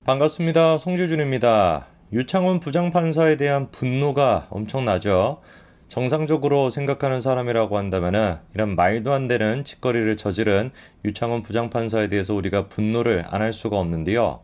반갑습니다. 송재준입니다. 유창훈 부장판사에 대한 분노가 엄청나죠. 정상적으로 생각하는 사람이라고 한다면 이런 말도 안 되는 짓거리를 저지른 유창훈 부장판사에 대해서 우리가 분노를 안 할 수가 없는데요.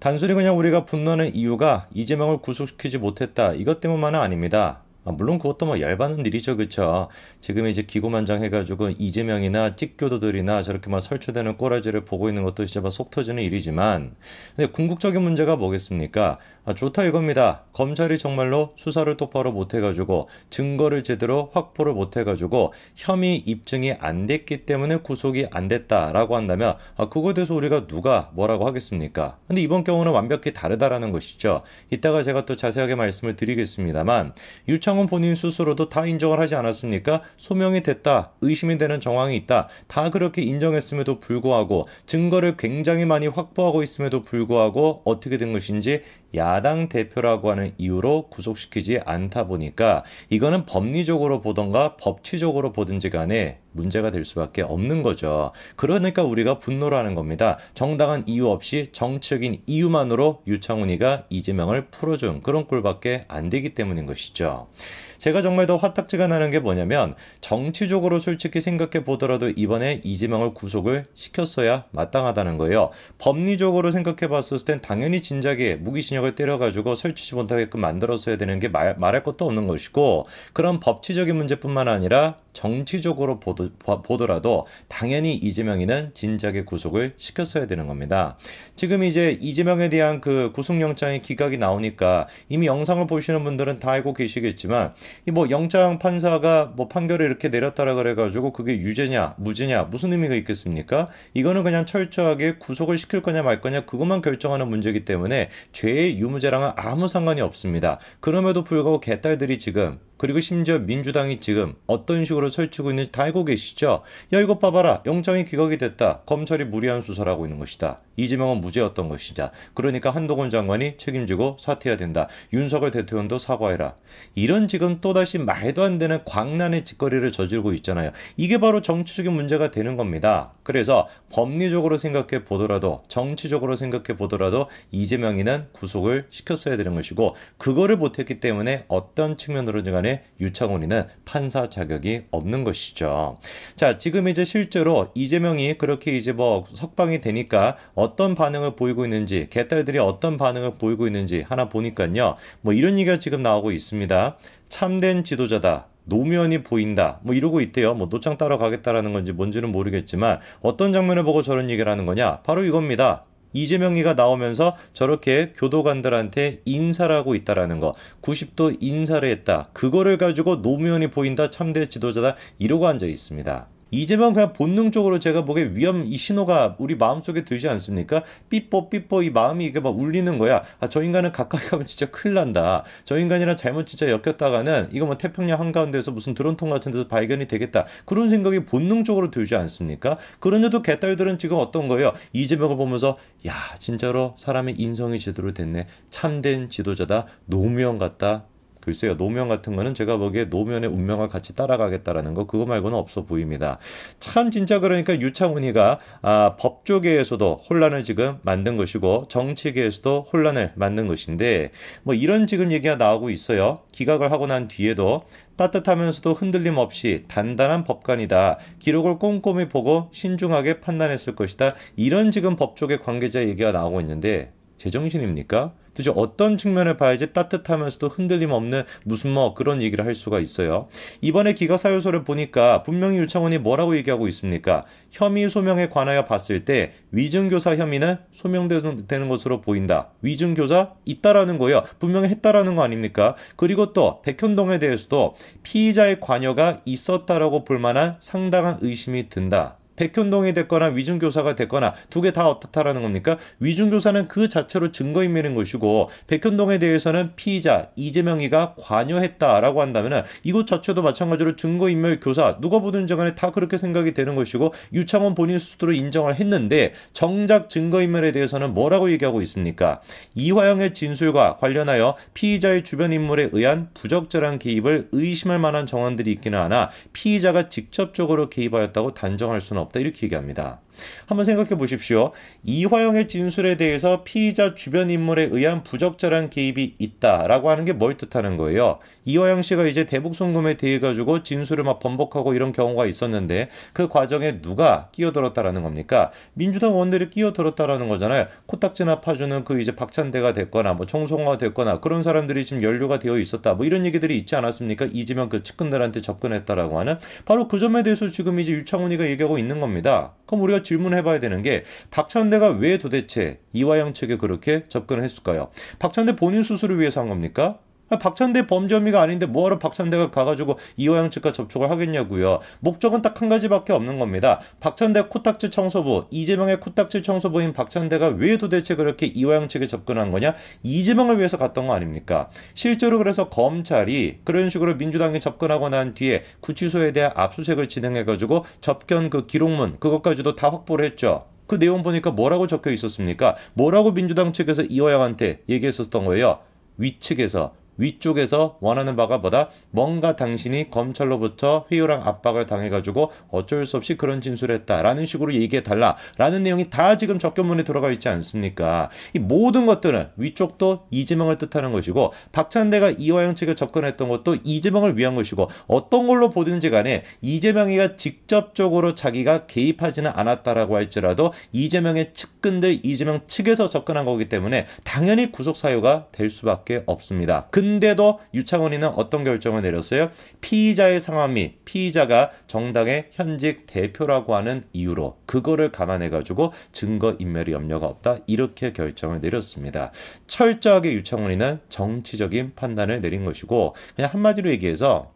단순히 그냥 우리가 분노하는 이유가 이재명을 구속시키지 못했다, 이것 때문만은 아닙니다. 물론 그것도 뭐 열받는 일이죠, 그쵸? 지금 이제 기고만장해가지고 이재명이나 찍교도들이나 저렇게 막 설치되는 꼬라지를 보고 있는 것도 진짜 막 속 터지는 일이지만, 근데 궁극적인 문제가 뭐겠습니까? 좋다 이겁니다. 검찰이 정말로 수사를 똑바로 못해가지고 증거를 제대로 확보를 못해가지고 혐의 입증이 안 됐기 때문에 구속이 안 됐다라고 한다면 그거에 대해서 우리가 누가 뭐라고 하겠습니까? 근데 이번 경우는 완벽히 다르다라는 것이죠. 이따가 제가 또 자세하게 말씀을 드리겠습니다만, 유창훈 본인 스스로도 다 인정을 하지 않았습니까? 소명이 됐다, 의심이 되는 정황이 있다, 다 그렇게 인정했음에도 불구하고 증거를 굉장히 많이 확보하고 있음에도 불구하고 어떻게 된 것인지 야당 대표라고 하는 이유로 구속시키지 않다 보니까 이거는 법리적으로 보던가 법치적으로 보든지 간에 문제가 될 수밖에 없는 거죠. 그러니까 우리가 분노를 하는 겁니다. 정당한 이유 없이 정치적인 이유만으로 유창훈이가 이재명을 풀어준 그런 꼴밖에 안 되기 때문인 것이죠. 제가 정말 더 화딱지가 나는 게 뭐냐면, 정치적으로 솔직히 생각해 보더라도 이번에 이재명을 구속을 시켰어야 마땅하다는 거예요. 법리적으로 생각해 봤을 땐 당연히 진작에 무기징역을 때려가지고 설치지 못하게끔 만들었어야 되는 게 말할 것도 없는 것이고, 그런 법치적인 문제뿐만 아니라 정치적으로 보더라도 당연히 이재명이는 진작에 구속을 시켰어야 되는 겁니다. 지금 이제 이재명에 대한 그 구속영장의 기각이 나오니까 이미 영상을 보시는 분들은 다 알고 계시겠지만, 이 뭐 영장 판사가 뭐 판결을 이렇게 내렸다라 그래가지고 그게 유죄냐 무죄냐 무슨 의미가 있겠습니까? 이거는 그냥 철저하게 구속을 시킬 거냐 말 거냐 그것만 결정하는 문제이기 때문에 죄의 유무죄랑은 아무 상관이 없습니다. 그럼에도 불구하고 개딸들이 지금, 그리고 심지어 민주당이 지금 어떤 식으로 설치고 있는지 다 알고 계시죠? 야, 이거 봐봐라, 영장이 기각이 됐다, 검찰이 무리한 수사를 하고 있는 것이다, 이재명은 무죄였던 것이다, 그러니까 한동훈 장관이 책임지고 사퇴해야 된다, 윤석열 대통령도 사과해라, 이런 지금 또다시 말도 안 되는 광란의 짓거리를 저지르고 있잖아요. 이게 바로 정치적인 문제가 되는 겁니다. 그래서 법리적으로 생각해 보더라도 정치적으로 생각해 보더라도 이재명이는 구속을 시켰어야 되는 것이고, 그거를 못했기 때문에 어떤 측면으로든 간에 유창훈이는 판사 자격이 없는 것이죠. 자, 지금 이제 실제로 이재명이 그렇게 이제 뭐 석방이 되니까 어떤 반응을 보이고 있는지, 개딸들이 어떤 반응을 보이고 있는지 하나 보니까요, 뭐 이런 얘기가 지금 나오고 있습니다. 참된 지도자다, 노면이 보인다, 뭐 이러고 있대요. 뭐 노장 따러 가겠다라는 건지 뭔지는 모르겠지만 어떤 장면을 보고 저런 얘기를 하는 거냐, 바로 이겁니다. 이재명이가 나오면서 저렇게 교도관들한테 인사를 하고 있다라는 거, 90도 인사를 했다, 그거를 가지고 노무현이 보인다, 참대 지도자다, 이러고 앉아 있습니다. 이재명 그냥 본능적으로 제가 보기에 위험 이 신호가 우리 마음속에 들지 않습니까? 삐뽀 이 마음이 이게 막 울리는 거야. 저 인간은 가까이 가면 진짜 큰일 난다, 저 인간이랑 잘못 진짜 엮였다가는 이거 뭐 태평양 한가운데서 무슨 드론통 같은 데서 발견이 되겠다, 그런 생각이 본능적으로 들지 않습니까? 그런데도 개딸들은 지금 어떤 거예요? 이재명을 보면서 야, 진짜로 사람의 인성이 제대로 됐네, 참된 지도자다, 노무현 같다. 글쎄요, 노무현 같은 거는 제가 보기에 노무현의 운명을 같이 따라가겠다라는 거, 그거 말고는 없어 보입니다. 참 진짜 그러니까 유창훈이가 법조계에서도 혼란을 지금 만든 것이고 정치계에서도 혼란을 만든 것인데, 뭐 이런 지금 얘기가 나오고 있어요. 기각을 하고 난 뒤에도 따뜻하면서도 흔들림 없이 단단한 법관이다, 기록을 꼼꼼히 보고 신중하게 판단했을 것이다, 이런 지금 법조계 관계자 얘기가 나오고 있는데 제정신입니까? 도대체 어떤 측면을 봐야지 따뜻하면서도 흔들림 없는 무슨 뭐 그런 얘기를 할 수가 있어요. 이번에 기각사유서를 보니까 분명히 유창훈이 뭐라고 얘기하고 있습니까? 혐의 소명에 관하여 봤을 때 위증교사 혐의는 소명되는 것으로 보인다, 위증교사 있다라는 거예요. 분명히 했다라는 거 아닙니까? 그리고 또 백현동에 대해서도 피의자의 관여가 있었다라고 볼 만한 상당한 의심이 든다. 백현동이 됐거나 위중교사가 됐거나 두 개 다 어떻다라는 겁니까? 위중교사는 그 자체로 증거인멸인 것이고, 백현동에 대해서는 피의자 이재명이가 관여했다라고 한다면 이것 자체도 마찬가지로 증거인멸 교사, 누가 보든지 간에 다 그렇게 생각이 되는 것이고, 유창훈 본인 스스로 인정을 했는데 정작 증거인멸에 대해서는 뭐라고 얘기하고 있습니까? 이화영의 진술과 관련하여 피의자의 주변 인물에 의한 부적절한 개입을 의심할 만한 정황들이 있기는 하나 피의자가 직접적으로 개입하였다고 단정할 수는 없다, 이렇게 얘기합니다. 한번 생각해 보십시오. 이화영의 진술에 대해서 피의자 주변 인물에 의한 부적절한 개입이 있다라고 하는 게 뭘 뜻하는 거예요? 이화영 씨가 이제 대북 송금에 대해 가지고 진술을 막 번복하고 이런 경우가 있었는데 그 과정에 누가 끼어들었다라는 겁니까? 민주당 의원들이 끼어들었다라는 거잖아요. 코딱지나 파주는 그 이제 박찬대가 됐거나 뭐 총성화가 됐거나 그런 사람들이 지금 연루가 되어 있었다. 뭐 이런 얘기들이 있지 않았습니까? 이재명 그 측근들한테 접근했다라고 하는 바로 그 점에 대해서 지금 이제 유창훈이가 얘기하고 있는 겁니다. 그럼 우리가 질문해봐야 되는 게 박찬대가 왜 도대체 이화영 측에 그렇게 접근을 했을까요? 박찬대 본인 수술을 위해서 한 겁니까? 박찬대 범죄 혐의가 아닌데 뭐하러 박찬대가 가가지고 이화영 측과 접촉을 하겠냐고요. 목적은 딱 한 가지밖에 없는 겁니다. 박찬대 코딱지 청소부, 이재명의 코딱지 청소부인 박찬대가 왜 도대체 그렇게 이화영 측에 접근한 거냐? 이재명을 위해서 갔던 거 아닙니까? 실제로 그래서 검찰이 그런 식으로 민주당에 접근하고 난 뒤에 구치소에 대한 압수수색을 진행해가지고 접견 그 기록문 그것까지도 다 확보를 했죠. 그 내용 보니까 뭐라고 적혀 있었습니까? 뭐라고 민주당 측에서 이화영한테 얘기했었던 거예요? 위쪽에서 원하는 바가 뭐다? 뭔가 당신이 검찰로부터 회유랑 압박을 당해가지고 어쩔 수 없이 그런 진술을 했다라는 식으로 얘기해달라라는 내용이 다 지금 접견문에 들어가 있지 않습니까? 이 모든 것들은 위쪽도 이재명을 뜻하는 것이고 박찬대가 이화영 측에 접근했던 것도 이재명을 위한 것이고 어떤 걸로 보든지 간에 이재명이가 직접적으로 자기가 개입하지는 않았다라고 할지라도 이재명의 측근들 이재명 측에서 접근한 거기 때문에 당연히 구속 사유가 될 수밖에 없습니다. 근데도 유창훈이는 어떤 결정을 내렸어요? 피의자의 상황 및 피의자가 정당의 현직 대표라고 하는 이유로 그거를 감안해가지고 증거인멸의 염려가 없다 이렇게 결정을 내렸습니다. 철저하게 유창훈이는 정치적인 판단을 내린 것이고 그냥 한마디로 얘기해서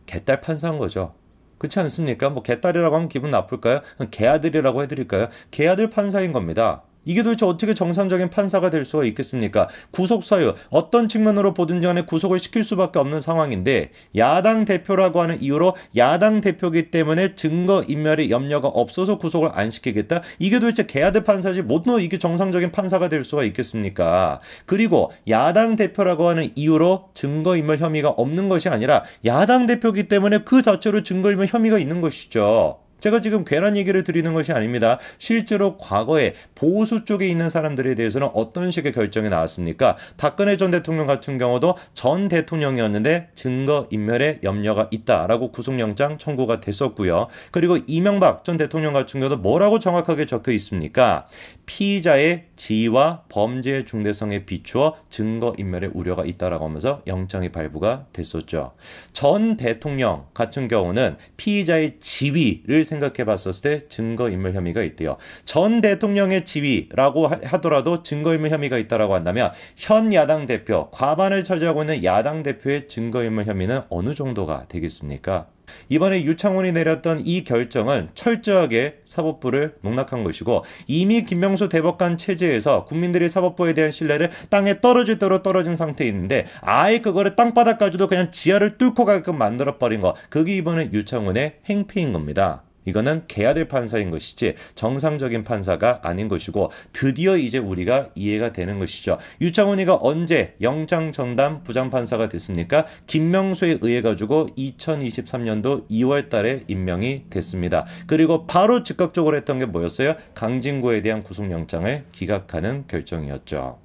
개딸 판사인 거죠. 그렇지 않습니까? 뭐 개딸이라고 하면 기분 나쁠까요? 개아들이라고 해드릴까요? 개아들 판사인 겁니다. 이게 도대체 어떻게 정상적인 판사가 될 수가 있겠습니까? 구속 사유 어떤 측면으로 보든지 간에 구속을 시킬 수밖에 없는 상황인데 야당 대표라고 하는 이유로 야당 대표기 때문에 증거인멸의 염려가 없어서 구속을 안 시키겠다? 이게 도대체 개아들 판사지 뭐너 이게 정상적인 판사가 될 수가 있겠습니까? 그리고 야당 대표라고 하는 이유로 증거인멸 혐의가 없는 것이 아니라 야당 대표기 때문에 그 자체로 증거인멸 혐의가 있는 것이죠. 제가 지금 괜한 얘기를 드리는 것이 아닙니다. 실제로 과거에 보수 쪽에 있는 사람들에 대해서는 어떤 식의 결정이 나왔습니까? 박근혜 전 대통령 같은 경우도 전 대통령이었는데 증거인멸에 염려가 있다라고 구속영장 청구가 됐었고요. 그리고 이명박 전 대통령 같은 경우도 뭐라고 정확하게 적혀 있습니까? 피의자의 지위와 범죄의 중대성에 비추어 증거인멸의 우려가 있다라고 하면서 영장이 발부가 됐었죠. 전 대통령 같은 경우는 피의자의 지위를 생각해 봤었을 때 증거인멸 혐의가 있대요. 전 대통령의 지위라고 하더라도 증거인멸 혐의가 있다라고 한다면 현 야당 대표, 과반을 차지하고 있는 야당 대표의 증거인멸 혐의는 어느 정도가 되겠습니까? 이번에 유창훈이 내렸던 이 결정은 철저하게 사법부를 농락한 것이고 이미 김명수 대법관 체제에서 국민들이 사법부에 대한 신뢰를 땅에 떨어질 대로 떨어진 상태에 있는데 아예 그거를 땅바닥까지도 그냥 지하를 뚫고 가게끔 만들어버린 거 그게 이번에 유창훈의 행패인 겁니다. 이거는 개아들 판사인 것이지 정상적인 판사가 아닌 것이고 드디어 이제 우리가 이해가 되는 것이죠. 유창훈이가 언제 영장 전담 부장판사가 됐습니까? 김명수에 의해 가지고 2023년도 2월 달에 임명이 됐습니다. 그리고 바로 즉각적으로 했던 게 뭐였어요? 강진구에 대한 구속영장을 기각하는 결정이었죠.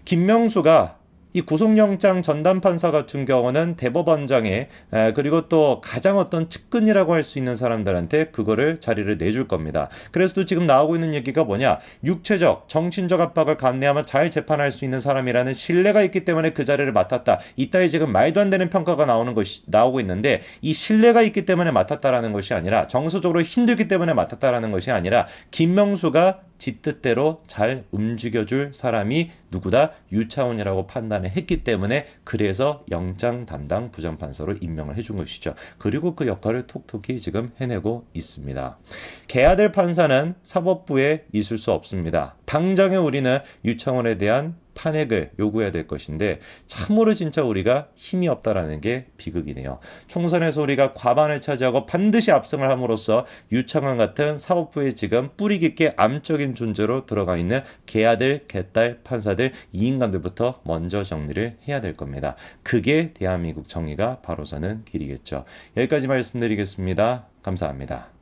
김명수가 이 구속영장 전담판사 같은 경우는 대법원장에 그리고 또 가장 어떤 측근이라고 할 수 있는 사람들한테 그거를 자리를 내줄 겁니다. 그래서 또 지금 나오고 있는 얘기가 뭐냐? 육체적, 정신적 압박을 감내하면 잘 재판할 수 있는 사람이라는 신뢰가 있기 때문에 그 자리를 맡았다. 이따위 지금 말도 안 되는 평가가 나오고 있는데 이 신뢰가 있기 때문에 맡았다라는 것이 아니라 정서적으로 힘들기 때문에 맡았다라는 것이 아니라 김명수가 지 뜻대로 잘 움직여줄 사람이 누구다? 유창훈이라고 판단을 했기 때문에 그래서 영장 담당 부장판사로 임명을 해준 것이죠. 그리고 그 역할을 톡톡히 지금 해내고 있습니다. 개아들 판사는 사법부에 있을 수 없습니다. 당장에 우리는 유창훈에 대한 탄핵을 요구해야 될 것인데 참으로 진짜 우리가 힘이 없다라는 게 비극이네요. 총선에서 우리가 과반을 차지하고 반드시 압승을 함으로써 유창훈 같은 사법부에 지금 뿌리 깊게 암적인 존재로 들어가 있는 개아들, 개딸 판사들 이 인간들부터 먼저 정리를 해야 될 겁니다. 그게 대한민국 정의가 바로 서는 길이겠죠. 여기까지 말씀드리겠습니다. 감사합니다.